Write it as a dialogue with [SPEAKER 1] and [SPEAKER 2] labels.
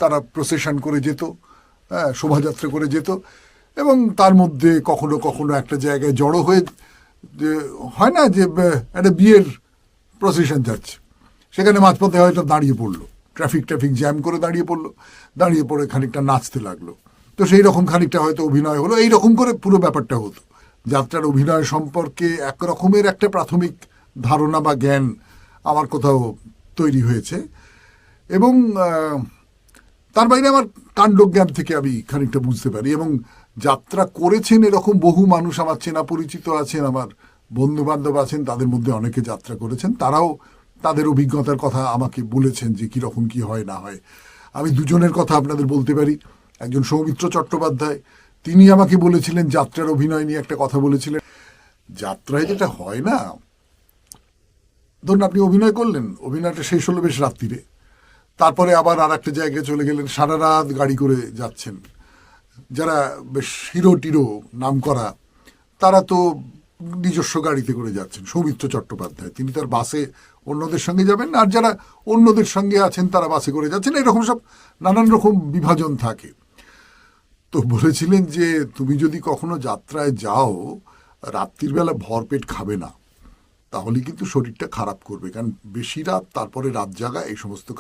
[SPEAKER 1] তারা প্রসেশন করে যেত, শোভাযাত্রা করে যেত, এবং তার মধ্যে কখনো কখনো একটা জায়গায় জড়ো হয়ে, যে হয় না যে একটা বিয়ের প্রসেশন যাচ্ছে, সেখানে মাঝপথে হয়তো দাঁড়িয়ে পড়লো, ট্রাফিক জ্যাম করে দাঁড়িয়ে পড়লো, দাঁড়িয়ে পড়ে খানিকটা নাচতে লাগলো, তো সেই রকম খানিকটা হয়তো অভিনয় হলো, এই রকম করে পুরো ব্যাপারটা হতো। যাত্রার অভিনয় সম্পর্কে এক রকমের একটা প্রাথমিক ধারণা বা জ্ঞান আমার কোথাও তৈরি হয়েছে, এবং তার বাইরে আমার কাণ্ডজ্ঞান থেকে আমি খানিকটা বুঝতে পারি। এবং যাত্রা করেছেন এরকম বহু মানুষ আমার চেনা পরিচিত আছেন, আমার বন্ধু বান্ধব আছেন, তাদের মধ্যে অনেকে যাত্রা করেছেন, তারাও তাদের অভিজ্ঞতার কথা আমাকে বলেছেন যে কীরকম কী হয় না হয়। আমি দুজনের কথা আপনাদের বলতে পারি। একজন সৌমিত্র চট্টোপাধ্যায়, তিনি আমাকে বলেছিলেন, যাত্রার অভিনয় নিয়ে একটা কথা বলেছিলেন, যাত্রায় যেটা হয় না, ধরুন আপনি অভিনয় করলেন, অভিনয়টা শেষ হলো বেশ রাত্রিরে, তারপরে আবার আর একটা জায়গায় চলে গেলেন, সারা রাত গাড়ি করে যাচ্ছেন, যারা বেশ হিরো টিরো নাম করা, তারা তো নিজস্ব গাড়িতে করে যাচ্ছেন। সৌমিত্র চট্টোপাধ্যায়, তিনি তার বাসে অন্যদের সঙ্গে যাবেন, আর যারা অন্যদের সঙ্গে আছেন তারা বাসে করে যাচ্ছেন, এরকম সব নানান রকম বিভাজন থাকে। তো বলেছিলেন যে তুমি যদি কখনো যাত্রায় যাও, রাত্রির বেলা ভরপেট খাবে না, তাহলে কিন্তু শরীরটা খারাপ করবে, কারণ বেশি রাত, তারপরে রাত জাগা, এই সমস্ত